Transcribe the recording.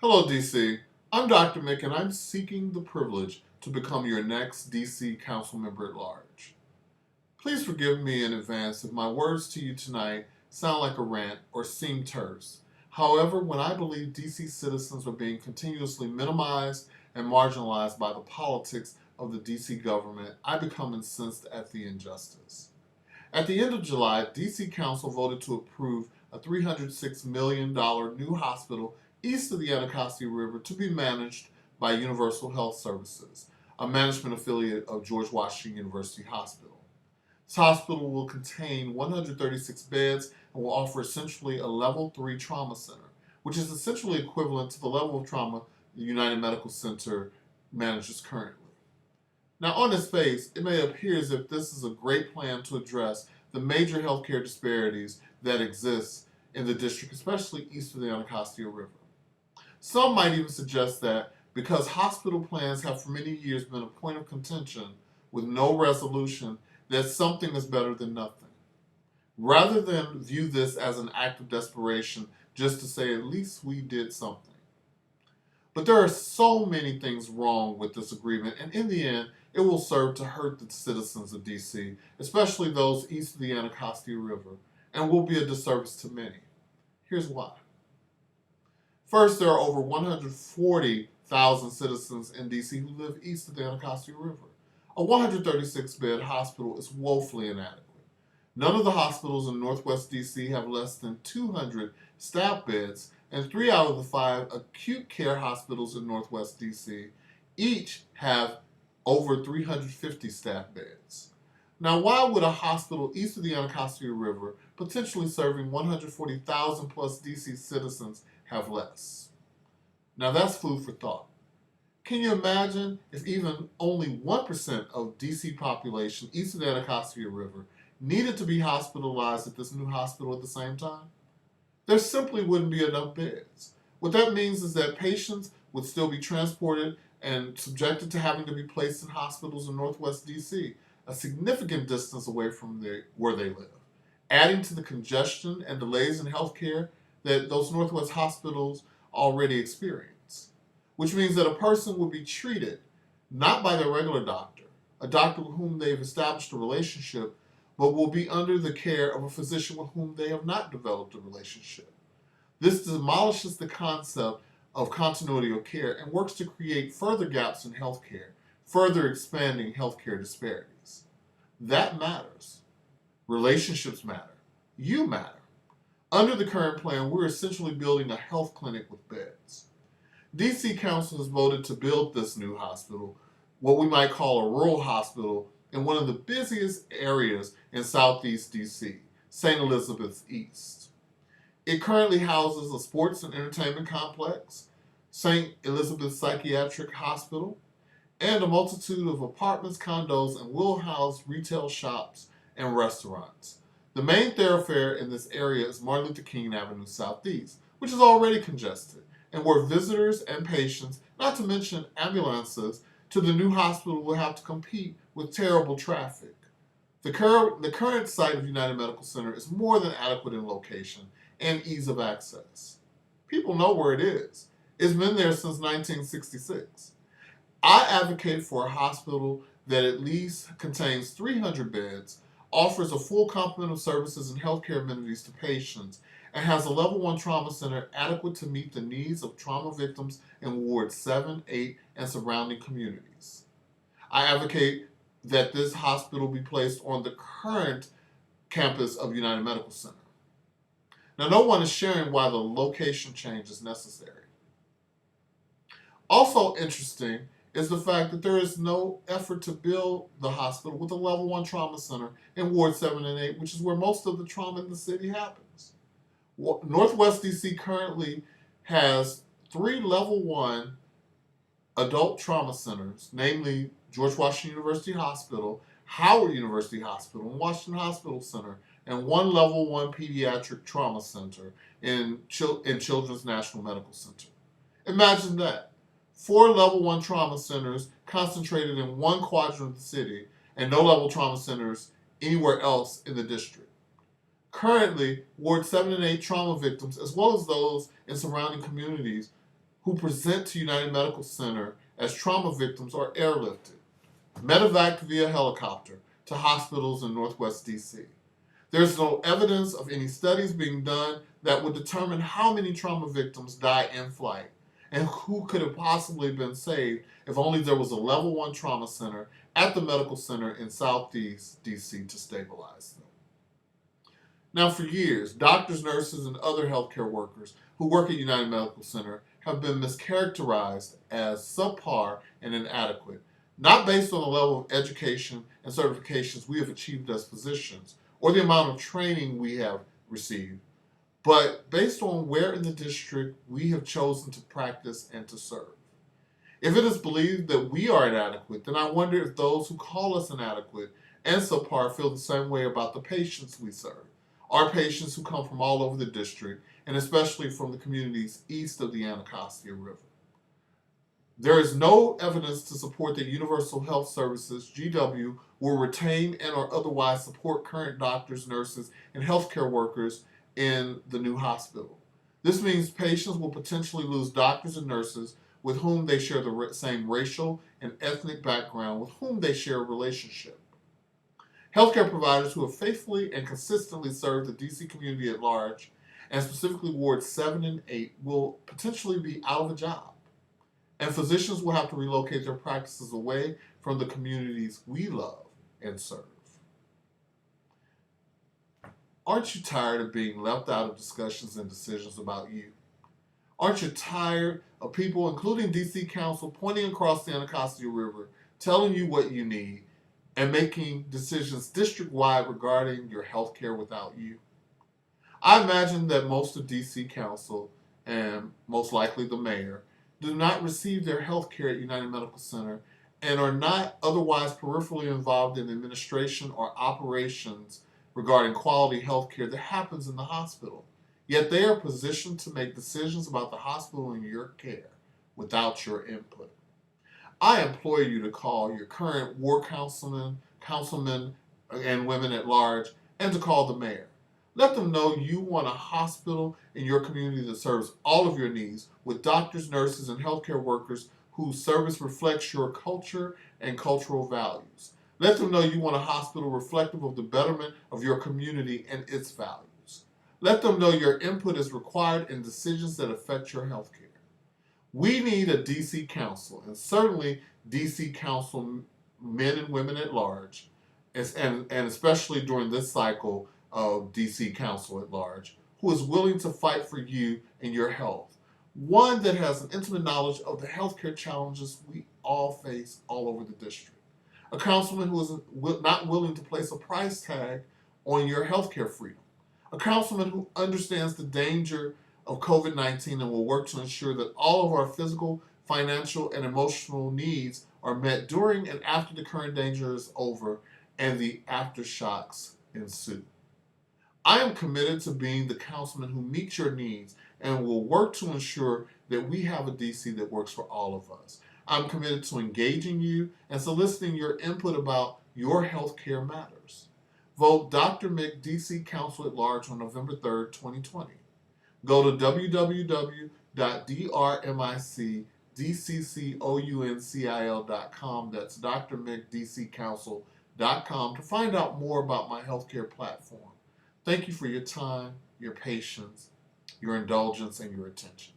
Hello, DC. I'm Dr. Mick, and I'm seeking the privilege to become your next DC Council Member at Large. Please forgive me in advance if my words to you tonight sound like a rant or seem terse. However, when I believe DC citizens are being continuously minimized and marginalized by the politics of the DC government, I become incensed at the injustice. At the end of July, DC Council voted to approve a $306 million new hospital east of the Anacostia River to be managed by Universal Health Services, a management affiliate of George Washington University Hospital. This hospital will contain 136 beds and will offer essentially a level 3 trauma center, which is essentially equivalent to the level of trauma the United Medical Center manages currently. Now, on its face, it may appear as if this is a great plan to address the major healthcare disparities that exist in the district, especially east of the Anacostia River. Some might even suggest that because hospital plans have for many years been a point of contention with no resolution, that something is better than nothing. Rather than view this as an act of desperation just to say at least we did something. But there are so many things wrong with this agreement, and in the end, it will serve to hurt the citizens of DC, especially those east of the Anacostia River, and will be a disservice to many. Here's why. First, there are over 140,000 citizens in DC who live east of the Anacostia River. A 136-bed hospital is woefully inadequate. None of the hospitals in Northwest DC have less than 200 staff beds, and 3 out of the 5 acute care hospitals in Northwest DC each have over 350 staff beds. Now, why would a hospital east of the Anacostia River, potentially serving 140,000 plus DC citizens, have less? Now, that's food for thought. Can you imagine if even only 1% of DC population east of the Anacostia River needed to be hospitalized at this new hospital at the same time? There simply wouldn't be enough beds. What that means is that patients would still be transported and subjected to having to be placed in hospitals in Northwest DC, a significant distance away from where they live, adding to the congestion and delays in healthcare that those Northwest hospitals already experience. Which means that a person would be treated not by their regular doctor, a doctor with whom they've established a relationship, but will be under the care of a physician with whom they have not developed a relationship. This demolishes the concept of continuity of care and works to create further gaps in healthcare, further expanding healthcare disparities. That matters. Relationships matter. You matter. Under the current plan, we're essentially building a health clinic with beds. DC Council has voted to build this new hospital, what we might call a rural hospital, in one of the busiest areas in Southeast DC, St. Elizabeth's East. It currently houses a sports and entertainment complex, St. Elizabeth Psychiatric Hospital, and a multitude of apartments, condos, and will house retail shops and restaurants. The main thoroughfare in this area is Martin Luther King Avenue Southeast, which is already congested, and where visitors and patients, not to mention ambulances, to the new hospital will have to compete with terrible traffic. The current site of United Medical Center is more than adequate in location and ease of access. People know where it is. It's been there since 1966. I advocate for a hospital that at least contains 300 beds, offers a full complement of services and healthcare amenities to patients, and has a level 1 trauma center adequate to meet the needs of trauma victims in wards 7, 8, and surrounding communities. I advocate that this hospital be placed on the current campus of United Medical Center. Now, no one is sharing why the location change is necessary. Also interesting is the fact that there is no effort to build the hospital with a level 1 trauma center in Ward 7 and 8, which is where most of the trauma in the city happens. Northwest DC currently has 3 level 1 adult trauma centers, namely George Washington University Hospital, Howard University Hospital, and Washington Hospital Center, and 1 level 1 pediatric trauma center in Children's National Medical Center. Imagine that. 4 level 1 trauma centers concentrated in one quadrant of the city, and no level trauma centers anywhere else in the district. Currently, Ward 7 and 8 trauma victims, as well as those in surrounding communities who present to United Medical Center as trauma victims are airlifted, medevaced via helicopter to hospitals in Northwest DC. There's no evidence of any studies being done that would determine how many trauma victims die in flight and who could have possibly been saved if only there was a level 1 trauma center at the medical center in Southeast DC to stabilize them. Now, for years, doctors, nurses, and other healthcare workers who work at United Medical Center have been mischaracterized as subpar and inadequate, not based on the level of education and certifications we have achieved as physicians or the amount of training we have received, but based on where in the district we have chosen to practice and to serve. If it is believed that we are inadequate, then I wonder if those who call us inadequate and subpar feel the same way about the patients we serve, our patients who come from all over the district, and especially from the communities east of the Anacostia River. There is no evidence to support that Universal Health Services, GW, will retain and or otherwise support current doctors, nurses, and healthcare workers in the new hospital. This means patients will potentially lose doctors and nurses with whom they share the same racial and ethnic background, with whom they share a relationship. Healthcare providers who have faithfully and consistently served the DC community at large, and specifically wards 7 and 8, will potentially be out of a job. And physicians will have to relocate their practices away from the communities we love and serve. Aren't you tired of being left out of discussions and decisions about you? Aren't you tired of people, including DC Council, pointing across the Anacostia River, telling you what you need, and making decisions district-wide regarding your health care without you? I imagine that most of DC Council, and most likely the mayor, do not receive their health care at United Medical Center and are not otherwise peripherally involved in administration or operations regarding quality health care that happens in the hospital. Yet they are positioned to make decisions about the hospital and your care without your input. I implore you to call your current ward councilmen, and women at large, and to call the mayor. Let them know you want a hospital in your community that serves all of your needs with doctors, nurses, and healthcare workers whose service reflects your culture and cultural values. Let them know you want a hospital reflective of the betterment of your community and its values. Let them know your input is required in decisions that affect your health care. We need a DC Council, and certainly DC Council men and women at large, and especially during this cycle of DC Council at large, who is willing to fight for you and your health. One that has an intimate knowledge of the healthcare challenges we all face all over the district. A councilman who is not willing to place a price tag on your healthcare freedom. A councilman who understands the danger of COVID-19 and will work to ensure that all of our physical, financial, and emotional needs are met during and after the current danger is over and the aftershocks ensue. I am committed to being the councilman who meets your needs and will work to ensure that we have a DC that works for all of us. I'm committed to engaging you and soliciting your input about your health care matters. Vote Dr. Mick DC Council at Large on November 3rd, 2020. Go to www.drmicdccouncil.com, that's drmicdccouncil.com, to find out more about my healthcare platform. Thank you for your time, your patience, your indulgence, and your attention.